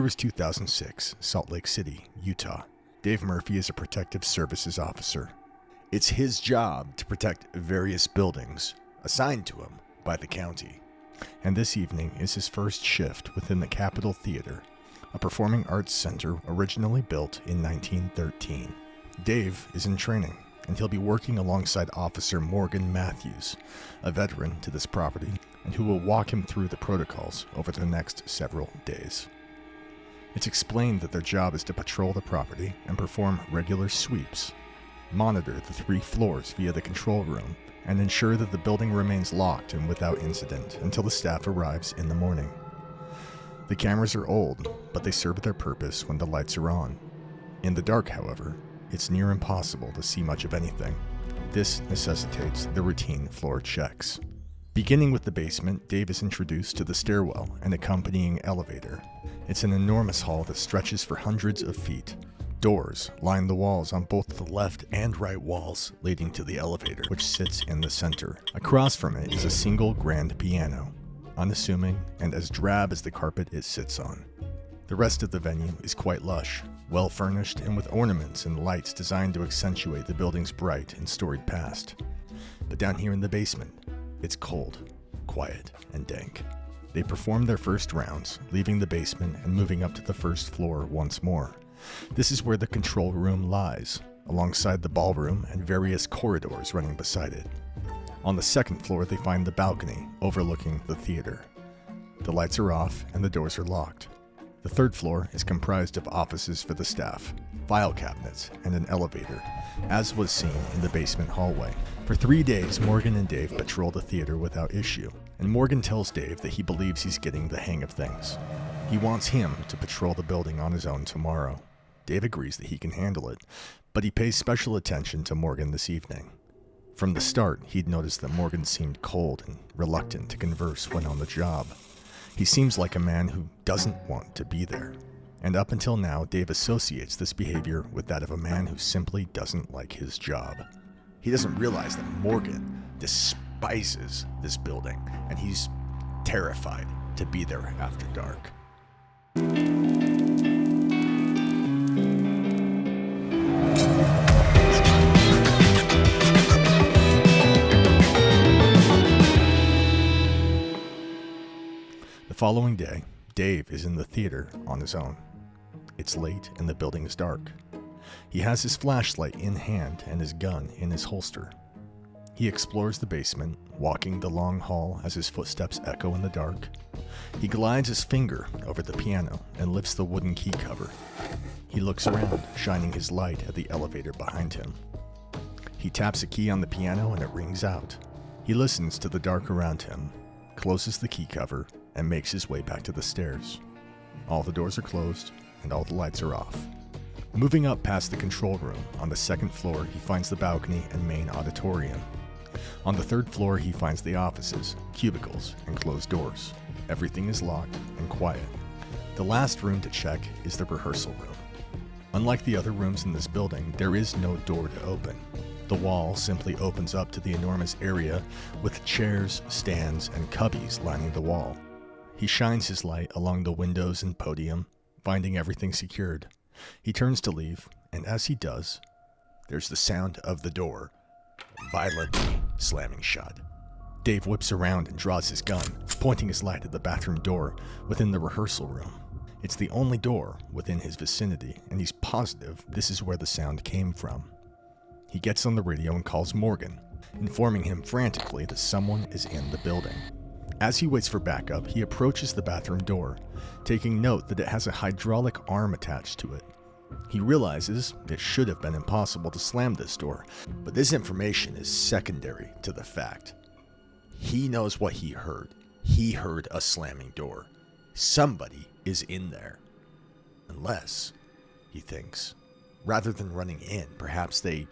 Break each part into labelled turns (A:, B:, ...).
A: year is 2006, Salt Lake City, Utah. Dave Murphy is a protective services officer. It's his job to protect various buildings assigned to him by the county. And this evening is his first shift within the Capitol Theater, a performing arts center originally built in 1913. Dave is in training, and he'll be working alongside Officer Morgan Matthews, a veteran to this property, and who will walk him through the protocols over the next several days. It's explained that their job is to patrol the property and perform regular sweeps, monitor the 3 floors via the control room, and ensure that the building remains locked and without incident until the staff arrives in the morning. The cameras are old, but they serve their purpose when the lights are on. In the dark, however, it's near impossible to see much of anything. This necessitates the routine floor checks. Beginning with the basement, Dave is introduced to the stairwell and accompanying elevator. It's an enormous hall that stretches for hundreds of feet. Doors line the walls on both the left and right walls, leading to the elevator, which sits in the center. Across from it is a single grand piano, unassuming and as drab as the carpet it sits on. The rest of the venue is quite lush, well furnished and with ornaments and lights designed to accentuate the building's bright and storied past. But down here in the basement, it's cold, quiet, and dank. They perform their first rounds, leaving the basement and moving up to the first floor once more. This is where the control room lies, alongside the ballroom and various corridors running beside it. On the second floor, they find the balcony overlooking the theater. The lights are off and the doors are locked. The third floor is comprised of offices for the staff, file cabinets, and an elevator, as was seen in the basement hallway. For 3 days, Morgan and Dave patrol the theater without issue, and Morgan tells Dave that he believes he's getting the hang of things. He wants him to patrol the building on his own tomorrow. Dave agrees that he can handle it, but he pays special attention to Morgan this evening. From the start, he'd noticed that Morgan seemed cold and reluctant to converse when on the job. He seems like a man who doesn't want to be there. And up until now, Dave associates this behavior with that of a man who simply doesn't like his job. He doesn't realize that Morgan despises this building, and he's terrified to be there after dark. The following day, Dave is in the theater on his own. It's late and the building is dark. He has his flashlight in hand and his gun in his holster. He explores the basement, walking the long hall as his footsteps echo in the dark. He glides his finger over the piano and lifts the wooden key cover. He looks around, shining his light at the elevator behind him. He taps a key on the piano and it rings out. He listens to the dark around him, closes the key cover, and makes his way back to the stairs. All the doors are closed and all the lights are off. Moving up past the control room, on the second floor he finds the balcony and main auditorium. On the third floor he finds the offices, cubicles, and closed doors. Everything is locked and quiet. The last room to check is the rehearsal room. Unlike the other rooms in this building, there is no door to open. The wall simply opens up to the enormous area with chairs, stands, and cubbies lining the wall. He shines his light along the windows and podium, finding everything secured. He turns to leave, and as he does, there's the sound of the door violently slamming shut. Dave whips around and draws his gun, pointing his light at the bathroom door within the rehearsal room. It's the only door within his vicinity, and he's positive this is where the sound came from. He gets on the radio and calls Morgan, informing him frantically that someone is in the building. As he waits for backup, he approaches the bathroom door, taking note that it has a hydraulic arm attached to it. He realizes it should have been impossible to slam this door, but this information is secondary to the fact. He knows what he heard. He heard a slamming door. Somebody is in there. Unless, he thinks, rather than running in, perhaps they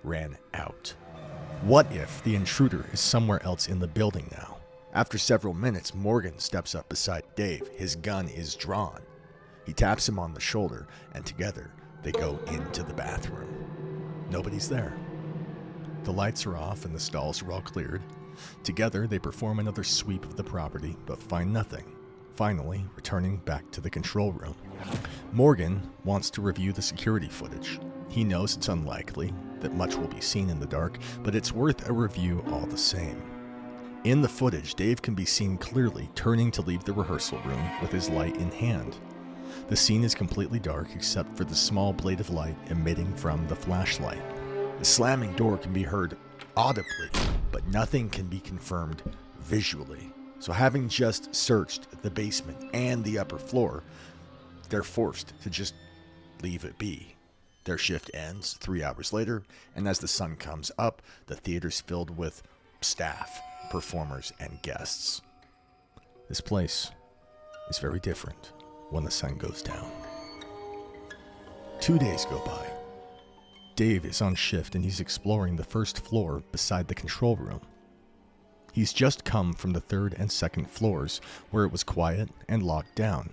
A: ran out. What if the intruder is somewhere else in the building now? After several minutes, Morgan steps up beside Dave. His gun is drawn. He taps him on the shoulder, and together they go into the bathroom. Nobody's there. The lights are off and the stalls are all cleared. Together they perform another sweep of the property, but find nothing. finally returning back to the control room. Morgan wants to review the security footage. He knows it's unlikely that much will be seen in the dark, but it's worth a review all the same. In the footage, Dave can be seen clearly turning to leave the rehearsal room with his light in hand. The scene is completely dark except for the small blade of light emitting from the flashlight. The slamming door can be heard audibly, but nothing can be confirmed visually. So having just searched the basement and the upper floor, they're forced to just leave it be. Their shift ends 3 hours later, and as the sun comes up, the theater's filled with staff, performers, and guests. This place is very different when the sun goes down. 2 days go by. Dave is on shift and he's exploring the first floor beside the control room. He's just come from the third and second floors where it was quiet and locked down.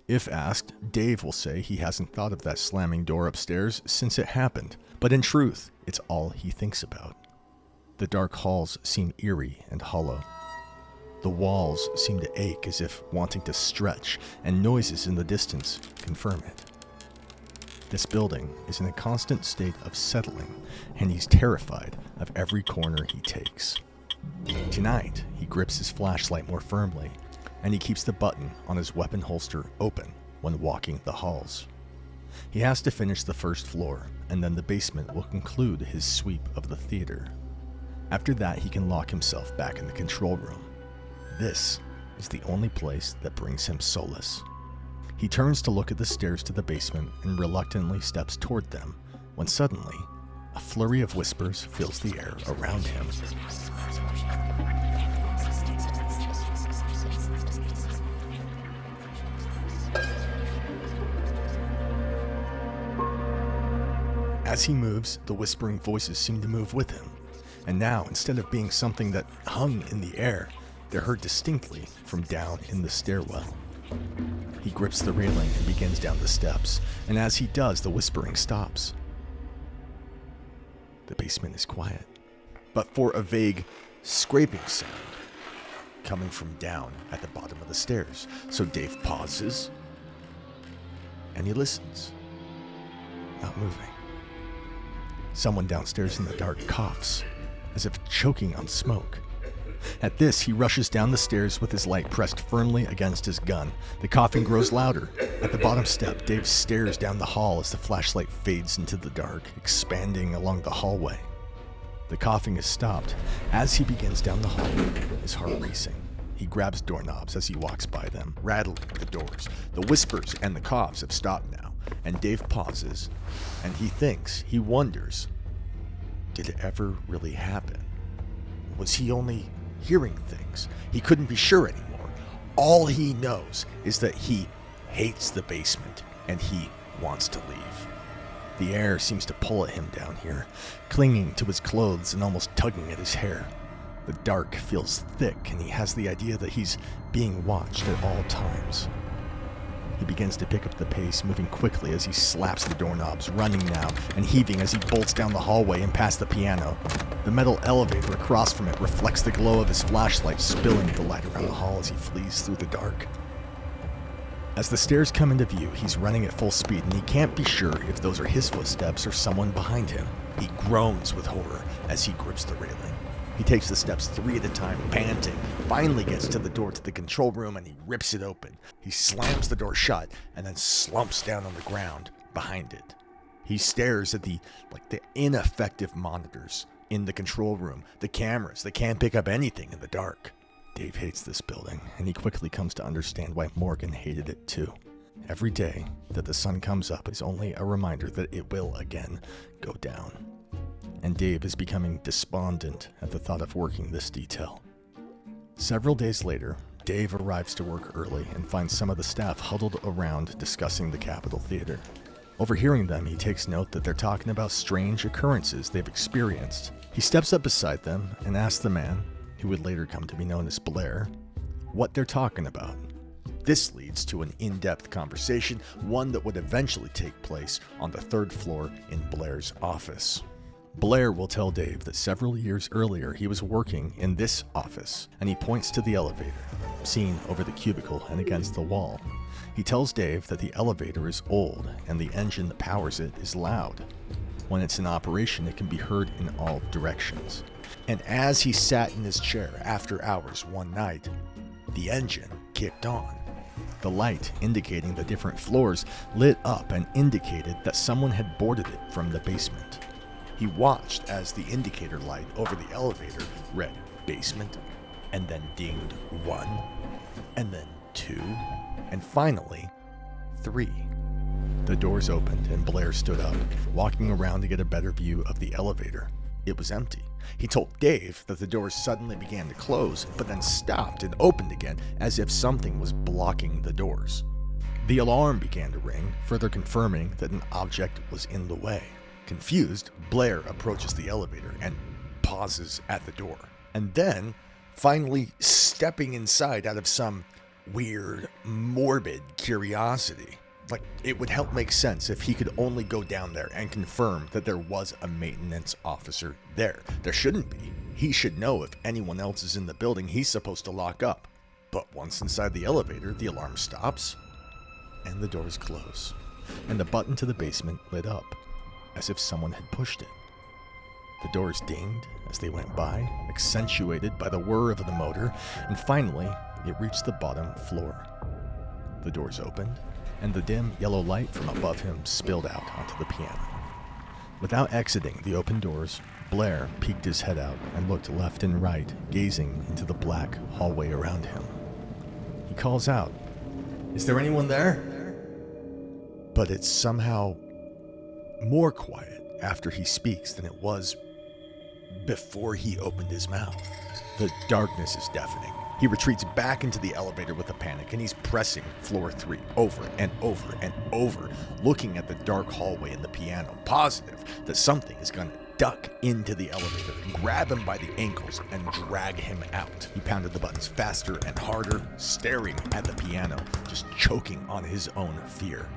A: If asked, Dave will say he hasn't thought of that slamming door upstairs since it happened, but in truth, it's all he thinks about. The dark halls seem eerie and hollow. The walls seem to ache as if wanting to stretch, and noises in the distance confirm it. This building is in a constant state of settling, and he's terrified of every corner he takes. Tonight, he grips his flashlight more firmly, and he keeps the button on his weapon holster open when walking the halls. He has to finish the first floor, and then the basement will conclude his sweep of the theater. After that, he can lock himself back in the control room. This is the only place that brings him solace. He turns to look at the stairs to the basement and reluctantly steps toward them, when suddenly, a flurry of whispers fills the air around him. As he moves, the whispering voices seem to move with him, and now, instead of being something that hung in the air, they're heard distinctly from down in the stairwell. He grips the railing and begins down the steps, and as he does, the whispering stops. The basement is quiet, but for a vague scraping sound coming from down at the bottom of the stairs. So Dave pauses, and he listens, not moving. Someone downstairs in the dark coughs, as if choking on smoke. At this, he rushes down the stairs with his light pressed firmly against his gun. The coughing grows louder. At the bottom step, Dave stares down the hall as the flashlight fades into the dark, expanding along the hallway. The coughing is stopped. As he begins down the hallway, his heart racing. He grabs doorknobs as he walks by them, rattling the doors. The whispers and the coughs have stopped now, and Dave pauses, and he wonders, did it ever really happen? Was he only hearing things? He couldn't be sure anymore. All he knows is that he hates the basement and he wants to leave. The air seems to pull at him down here, clinging to his clothes and almost tugging at his hair. The dark feels thick and he has the idea that he's being watched at all times. He begins to pick up the pace, moving quickly as he slaps the doorknobs, running now and heaving as he bolts down the hallway and past the piano. The metal elevator across from it reflects the glow of his flashlight, spilling the light around the hall as he flees through the dark. As the stairs come into view, he's running at full speed and he can't be sure if those are his footsteps or someone behind him. He groans with horror as he grips the railing. He takes the steps 3 at a time, panting, finally gets to the door to the control room and he rips it open. He slams the door shut and then slumps down on the ground behind it. He stares at the ineffective monitors in the control room, the cameras that can't pick up anything in the dark. Dave hates this building, and he quickly comes to understand why Morgan hated it too. Every day that the sun comes up is only a reminder that it will again go down. And Dave is becoming despondent at the thought of working this detail. Several days later, Dave arrives to work early and finds some of the staff huddled around discussing the Capitol Theater. Overhearing them, he takes note that they're talking about strange occurrences they've experienced. He steps up beside them and asks the man, who would later come to be known as Blair, what they're talking about. This leads to an in-depth conversation, one that would eventually take place on the 3rd floor in Blair's office. Blair will tell Dave that several years earlier he was working in this office, and he points to the elevator, seen over the cubicle and against the wall. He tells Dave that the elevator is old and the engine that powers it is loud. When it's in operation, it can be heard in all directions. And as he sat in his chair after hours one night, the engine kicked on. The light indicating the different floors lit up and indicated that someone had boarded it from the basement. He watched as the indicator light over the elevator read basement, and then dinged 1, and then 2, and finally 3. The doors opened and Blair stood up, walking around to get a better view of the elevator. It was empty. He told Dave that the doors suddenly began to close, but then stopped and opened again as if something was blocking the doors. The alarm began to ring, further confirming that an object was in the way. Confused, Blair approaches the elevator and pauses at the door, and then, finally stepping inside out of some weird, morbid curiosity. Like, it would help make sense if he could only go down there and confirm that there was a maintenance officer there. There shouldn't be. He should know if anyone else is in the building he's supposed to lock up. But once inside the elevator, the alarm stops, and the doors close, and the button to the basement lit up, as if someone had pushed it. The doors dinged as they went by, accentuated by the whir of the motor, and finally, it reached the bottom floor. The doors opened, and the dim yellow light from above him spilled out onto the piano. Without exiting the open doors, Blair peeked his head out and looked left and right, gazing into the black hallway around him. He calls out, "Is there anyone there?" But it's somehow more quiet after he speaks than it was before he opened his mouth. The darkness is deafening. He retreats back into the elevator with a panic, and he's pressing floor 3 over and over and over, looking at the dark hallway and the piano, positive that something is going to duck into the elevator and grab him by the ankles and drag him out. He pounded the buttons faster and harder, staring at the piano, just choking on his own fear.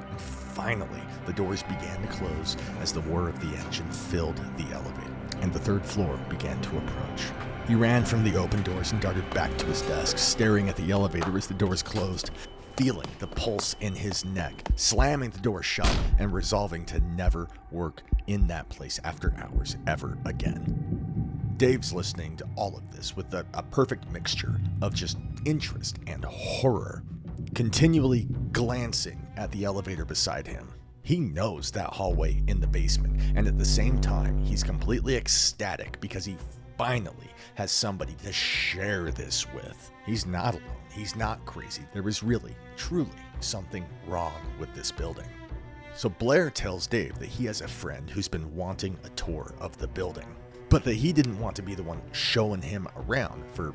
A: And finally, the doors began to close as the whir of the engine filled the elevator, and the 3rd floor began to approach. He ran from the open doors and darted back to his desk, staring at the elevator as the doors closed, feeling the pulse in his neck, slamming the door shut, and resolving to never work in that place after hours ever again. Dave's listening to all of this with a perfect mixture of just interest and horror, continually glancing at the elevator beside him. He knows that hallway in the basement, and at the same time, he's completely ecstatic because he finally has somebody to share this with. He's not alone. He's not crazy. There is really, truly something wrong with this building. So Blair tells Dave that he has a friend who's been wanting a tour of the building, but that he didn't want to be the one showing him around for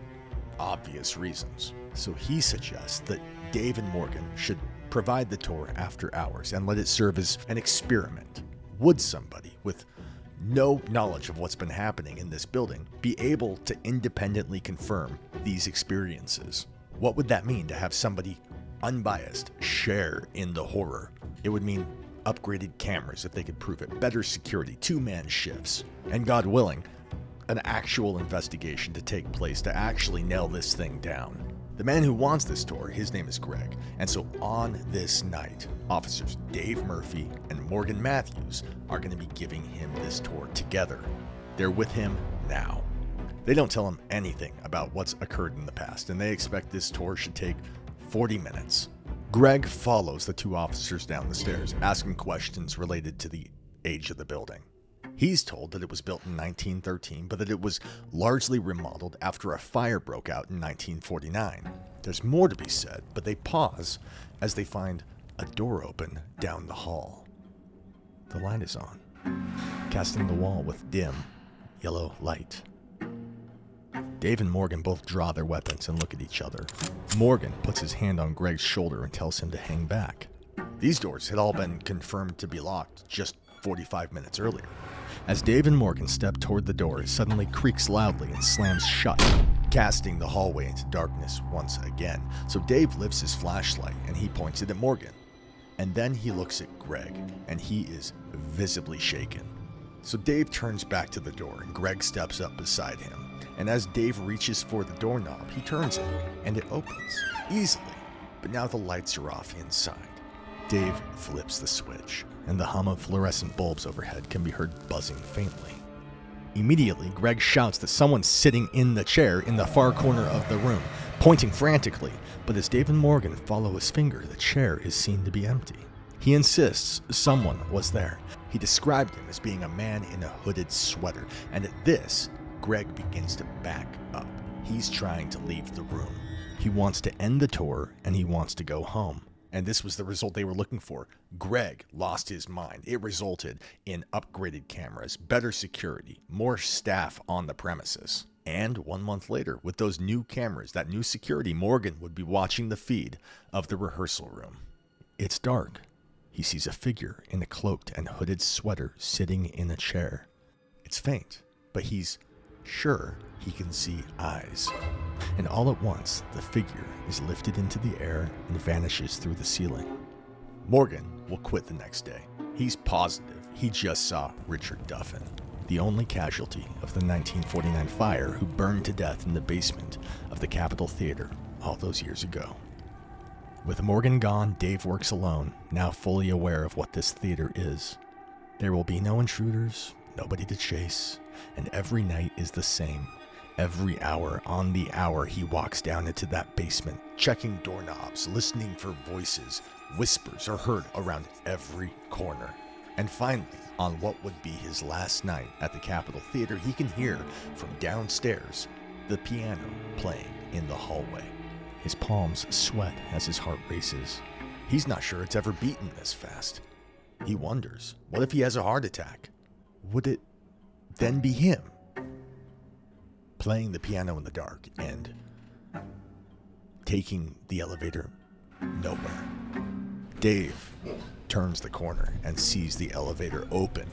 A: obvious reasons. So he suggests that Dave and Morgan should provide the tour after hours and let it serve as an experiment. Would somebody with no knowledge of what's been happening in this building be able to independently confirm these experiences? What would that mean to have somebody unbiased share in the horror? It would mean upgraded cameras if they could prove it, better security, 2-man shifts, and God willing, an actual investigation to take place to actually nail this thing down. The man who wants this tour, his name is Greg, and so on this night, officers Dave Murphy and Morgan Matthews are going to be giving him this tour together. They're with him now. They don't tell him anything about what's occurred in the past, and they expect this tour should take 40 minutes. Greg follows the 2 officers down the stairs, asking questions related to the age of the building. He's told that it was built in 1913, but that it was largely remodeled after a fire broke out in 1949. There's more to be said, but they pause as they find a door open down the hall. The light is on, casting the wall with dim, yellow light. Dave and Morgan both draw their weapons and look at each other. Morgan puts his hand on Greg's shoulder and tells him to hang back. These doors had all been confirmed to be locked just 45 minutes earlier. As Dave and Morgan step toward the door, it suddenly creaks loudly and slams shut, casting the hallway into darkness once again. So Dave lifts his flashlight and he points it at Morgan. And then he looks at Greg, and he is visibly shaken. So Dave turns back to the door and Greg steps up beside him. And as Dave reaches for the doorknob, he turns it and it opens easily. But now the lights are off inside. Dave flips the switch and the hum of fluorescent bulbs overhead can be heard buzzing faintly. Immediately, Greg shouts that someone's sitting in the chair in the far corner of the room, pointing frantically, but as Dave and Morgan follow his finger, the chair is seen to be empty. He insists someone was there. He described him as being a man in a hooded sweater, and at this, Greg begins to back up. He's trying to leave the room. He wants to end the tour, and he wants to go home. And this was the result they were looking for. Greg lost his mind. It resulted in upgraded cameras, better security, more staff on the premises. And 1 month later, with those new cameras, that new security, Morgan would be watching the feed of the rehearsal room. It's dark. He sees a figure in a cloaked and hooded sweater sitting in a chair. It's faint, but he's sure he can see eyes. And all at once, the figure is lifted into the air and vanishes through the ceiling. Morgan will quit the next day. He's positive he just saw Richard Duffin, the only casualty of the 1949 fire who burned to death in the basement of the Capitol Theater all those years ago. With Morgan gone, Dave works alone, now fully aware of what this theater is. There will be no intruders, nobody to chase, and every night is the same. Every hour on the hour he walks down into that basement, checking doorknobs, listening for voices. Whispers are heard around every corner. And finally, on what would be his last night at the Capitol Theater, he can hear from downstairs the piano playing in the hallway. His palms sweat as his heart races. He's not sure it's ever beaten this fast. He wonders, what if he has a heart attack? Would it then be him? Playing the piano in the dark and taking the elevator nowhere. Dave turns the corner and sees the elevator open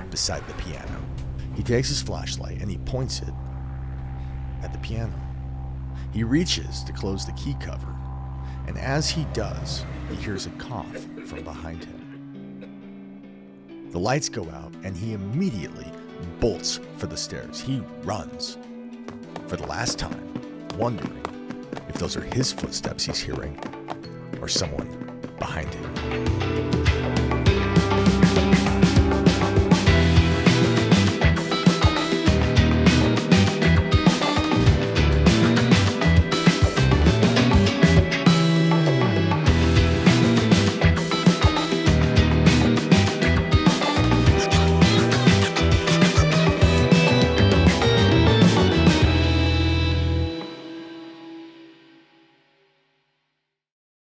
A: beside the piano. He takes his flashlight and he points it at the piano. He reaches to close the key cover, and as he does, he hears a cough from behind him. The lights go out and he immediately bolts for the stairs. He runs for the last time, wondering if those are his footsteps he's hearing or someone behind him.